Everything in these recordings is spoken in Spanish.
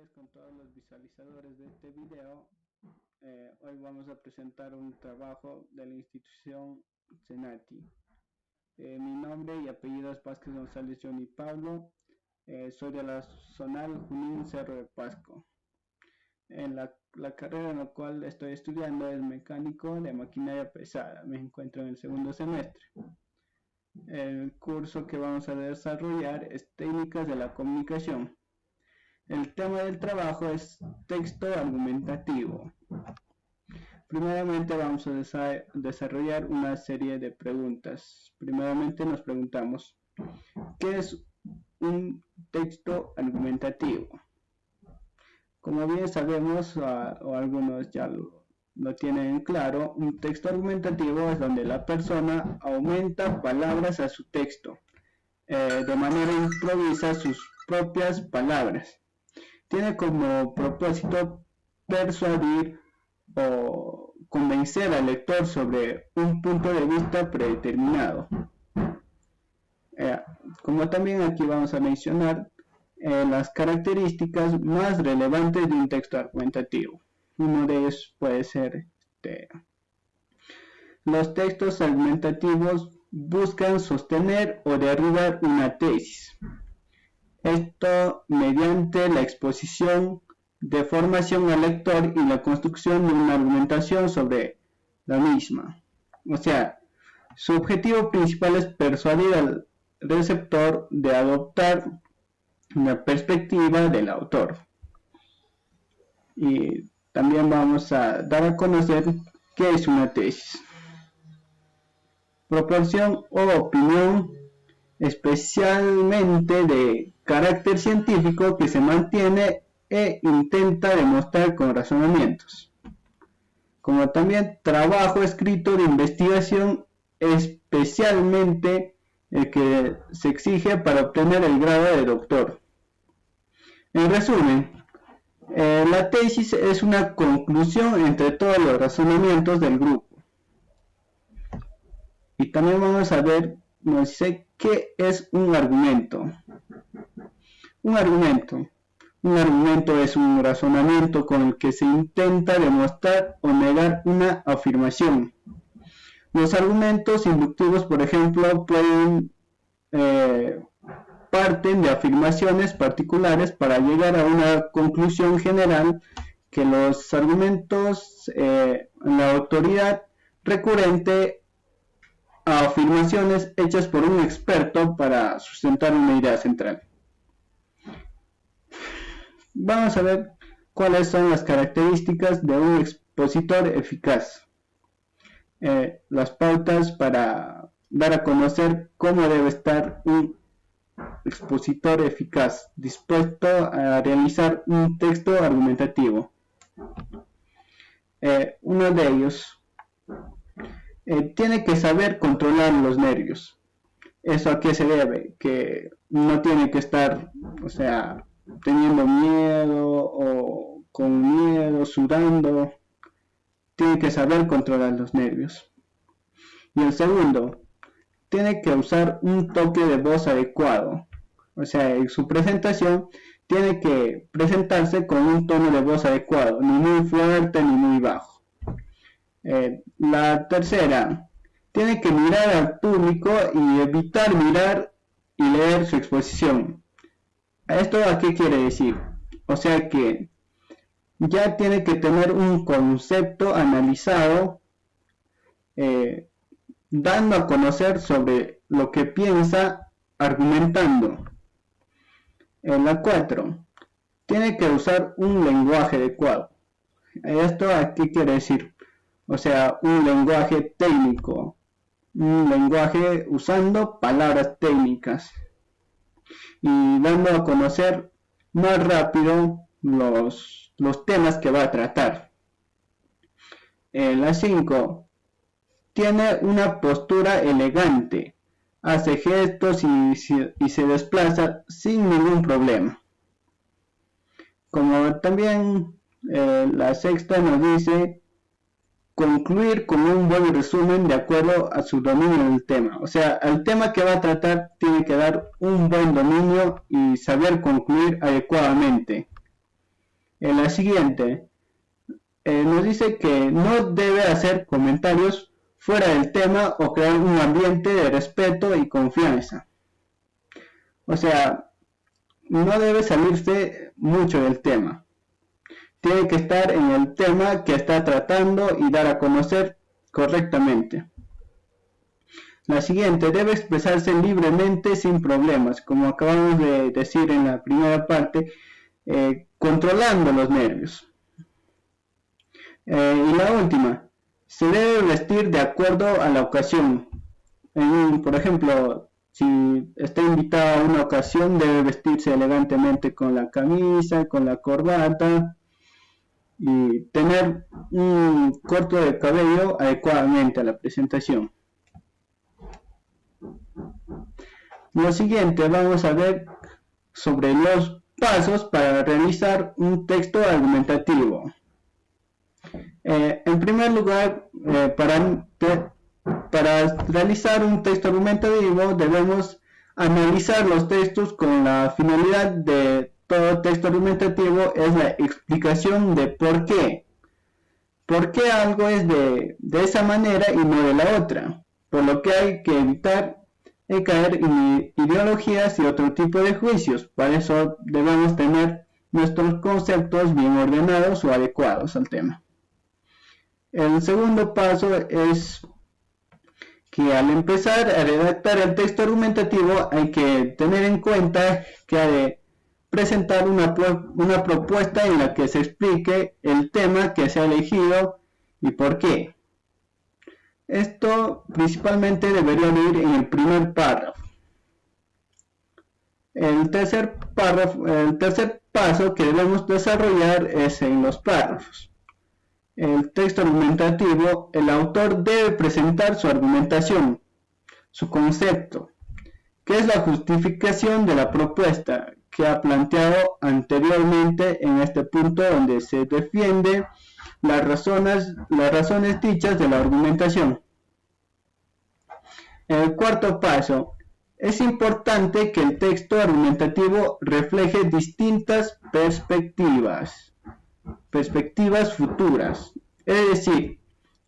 tardes con todos los visualizadores de este video. Hoy vamos a presentar un trabajo de la institución Senati. Mi nombre y apellido es Vázquez González Johnny Pablo. Soy de la Zonal Junín Cerro de Pasco. La carrera en la cual estoy estudiando es mecánico de maquinaria pesada. Me encuentro en el segundo semestre. El curso que vamos a desarrollar es técnicas de la comunicación. El tema del trabajo es texto argumentativo. Primeramente vamos a desarrollar una serie de preguntas. Primeramente nos preguntamos, ¿qué es un texto argumentativo? Como bien sabemos, o algunos ya lo tienen claro, un texto argumentativo es donde la persona aumenta palabras a su texto, de manera improvisa sus propias palabras. Tiene como propósito persuadir o convencer al lector sobre un punto de vista predeterminado. Como también aquí vamos a mencionar las características más relevantes de un texto argumentativo. Uno de ellos puede ser los textos argumentativos buscan sostener o derribar una tesis. Esto mediante la exposición de formación al lector y la construcción de una argumentación sobre la misma. O sea, su objetivo principal es persuadir al receptor de adoptar una perspectiva del autor. Y también vamos a dar a conocer qué es una tesis. Proporción o opinión especialmente de carácter científico que se mantiene e intenta demostrar con razonamientos, como también trabajo escrito de investigación, especialmente el que se exige para obtener el grado de doctor. En resumen, la tesis es una conclusión entre todos los razonamientos del grupo. Y también vamos a ver, nos dice, ¿qué es un argumento? Un argumento es un razonamiento con el que se intenta demostrar o negar una afirmación. Los argumentos inductivos, por ejemplo, parten de afirmaciones particulares para llegar a una conclusión general que los argumentos la autoridad recurrente a afirmaciones hechas por un experto para sustentar una idea central. Vamos a ver cuáles son las características de un expositor eficaz. Las pautas para dar a conocer cómo debe estar un expositor eficaz, dispuesto a realizar un texto argumentativo. Uno de ellos tiene que saber controlar los nervios. ¿Eso a qué se debe? Que no tiene que estar, teniendo miedo o con miedo, sudando. Tiene que saber controlar los nervios. Y el segundo, tiene que usar un toque de voz adecuado. O sea, en su presentación tiene que presentarse con un tono de voz adecuado, ni muy fuerte ni muy bajo. La tercera, tiene que mirar al público y evitar mirar y leer su exposición. ¿Esto a qué quiere decir? O sea que ya tiene que tener un concepto analizado, dando a conocer sobre lo que piensa, argumentando. La 4, tiene que usar un lenguaje adecuado. ¿Esto a qué quiere decir? O sea, un lenguaje técnico, un lenguaje usando palabras técnicas y dando a conocer más rápido los temas que va a tratar. La 5, tiene una postura elegante, hace gestos y se desplaza sin ningún problema. Como también la sexta nos dice, concluir con un buen resumen de acuerdo a su dominio del tema. O sea, al tema que va a tratar tiene que dar un buen dominio y saber concluir adecuadamente. En la siguiente, nos dice que no debe hacer comentarios fuera del tema o crear un ambiente de respeto y confianza. O sea, no debe salirse mucho del tema. Tiene que estar en el tema que está tratando y dar a conocer correctamente. La siguiente, debe expresarse libremente sin problemas, como acabamos de decir en la primera parte, controlando los nervios. Y la última, se debe vestir de acuerdo a la ocasión. Por ejemplo, si está invitado a una ocasión, debe vestirse elegantemente con la camisa, con la corbata y tener un corte de cabello adecuadamente a la presentación. Lo siguiente, vamos a ver sobre los pasos para realizar un texto argumentativo. En primer lugar, para realizar un texto argumentativo debemos analizar los textos con la finalidad de todo texto argumentativo es la explicación de por qué. ¿Por qué algo es de esa manera y no de la otra? Por lo que hay que evitar caer en ideologías y otro tipo de juicios. Para eso debemos tener nuestros conceptos bien ordenados o adecuados al tema. El segundo paso es que al empezar a redactar el texto argumentativo hay que tener en cuenta que ha de presentar una propuesta en la que se explique el tema que se ha elegido y por qué. Esto principalmente debería ir en el primer párrafo. El tercer paso que debemos desarrollar es en los párrafos. El texto argumentativo, el autor debe presentar su argumentación, su concepto, que es la justificación de la propuesta que ha planteado anteriormente en este punto donde se defiende las razones dichas de la argumentación. El cuarto paso, es importante que el texto argumentativo refleje distintas perspectivas futuras. Es decir,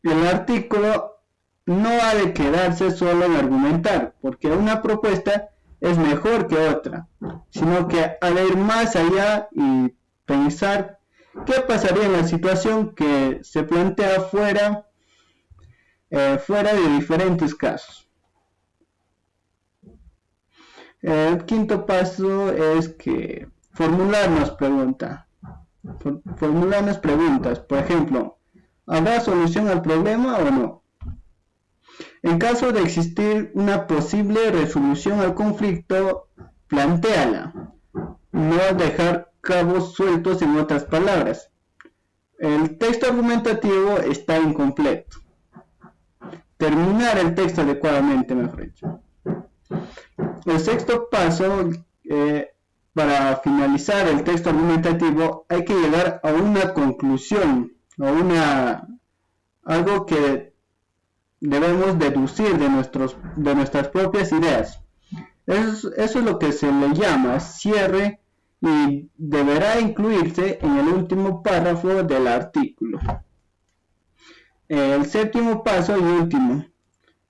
el artículo no ha de quedarse solo en argumentar, porque una propuesta es mejor que otra, sino que ha de ir más allá y pensar qué pasaría en la situación que se plantea fuera de diferentes casos. El quinto paso es que formularnos preguntas. Por ejemplo, ¿habrá solución al problema o no? En caso de existir una posible resolución al conflicto, plantéala. No dejar cabos sueltos, en otras palabras. El texto argumentativo está incompleto. Terminar el texto adecuadamente, mejor dicho. El sexto paso, para finalizar el texto argumentativo, hay que llegar a una conclusión, algo que debemos deducir de nuestras propias ideas. Eso es lo que se le llama cierre y deberá incluirse en el último párrafo del artículo. El séptimo paso y último,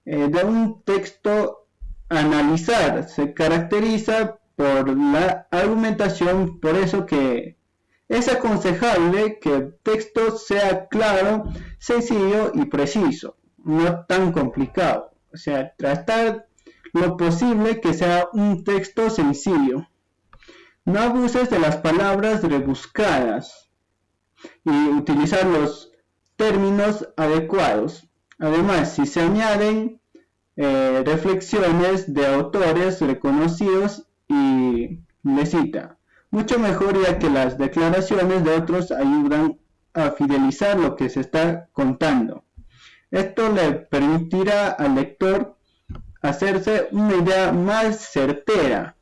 de un texto analizar, se caracteriza por la argumentación, por eso que es aconsejable que el texto sea claro, sencillo y preciso, no tan complicado. O sea, tratar lo posible que sea un texto sencillo. No abuses de las palabras rebuscadas y utilizar los términos adecuados. Además, si se añaden reflexiones de autores reconocidos y le cita, mucho mejor, ya que las declaraciones de otros ayudan a fidelizar lo que se está contando. Esto le permitirá al lector hacerse una idea más certera,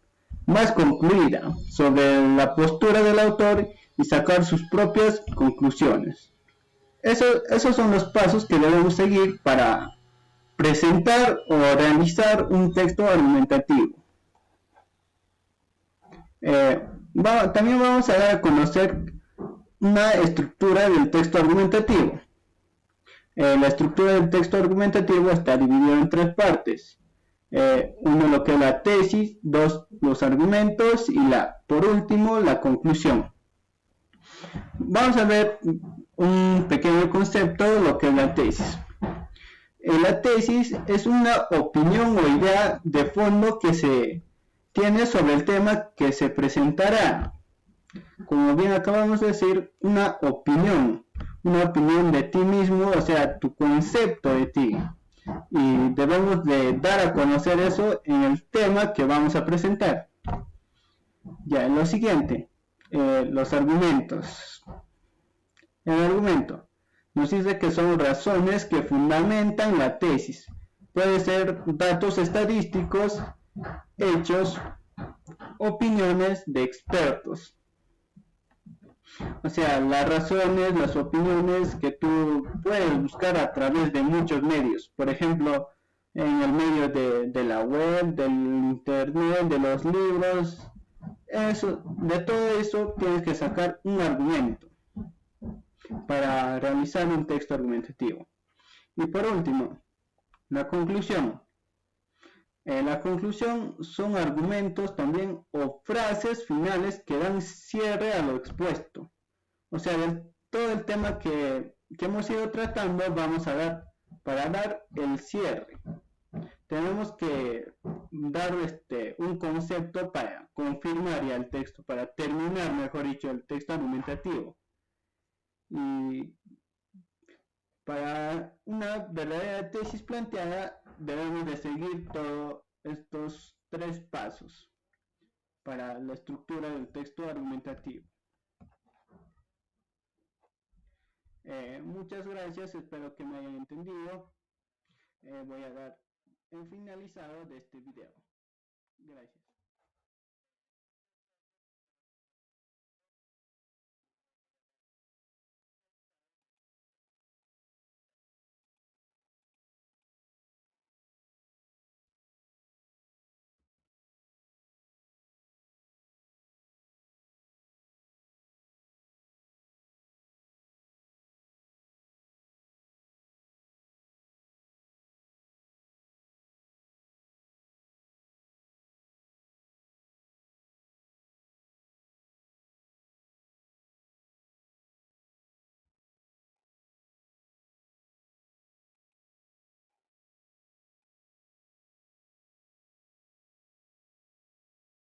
más concluida sobre la postura del autor y sacar sus propias conclusiones. Esos son los pasos que debemos seguir para presentar o realizar un texto argumentativo. También vamos a dar a conocer una estructura del texto argumentativo. La estructura del texto argumentativo está dividida en tres partes. Uno, lo que es la tesis; dos, los argumentos; y por último, la conclusión. Vamos a ver un pequeño concepto de lo que es la tesis. La tesis es una opinión o idea de fondo que se tiene sobre el tema que se presentará. Como bien acabamos de decir, una opinión de ti mismo, o sea, tu concepto de ti. Y debemos de dar a conocer eso en el tema que vamos a presentar. Ya, en lo siguiente, los argumentos. El argumento nos dice que son razones que fundamentan la tesis. Puede ser datos estadísticos, hechos, opiniones de expertos. O sea, las razones, las opiniones que tú puedes buscar a través de muchos medios. Por ejemplo, en el medio de la web, del internet, de los libros. De todo eso tienes que sacar un argumento para realizar un texto argumentativo. Y por último, la conclusión. La conclusión son argumentos también o frases finales que dan cierre a lo expuesto. O sea, todo el tema que hemos ido tratando vamos a para dar el cierre. Tenemos que dar un concepto para confirmar ya el texto, para terminar, mejor dicho, el texto argumentativo. Y para una verdadera tesis planteada debemos de seguir todos estos tres pasos para la estructura del texto argumentativo. Muchas gracias, espero que me hayan entendido. Voy a dar en finalizado de este video. Gracias.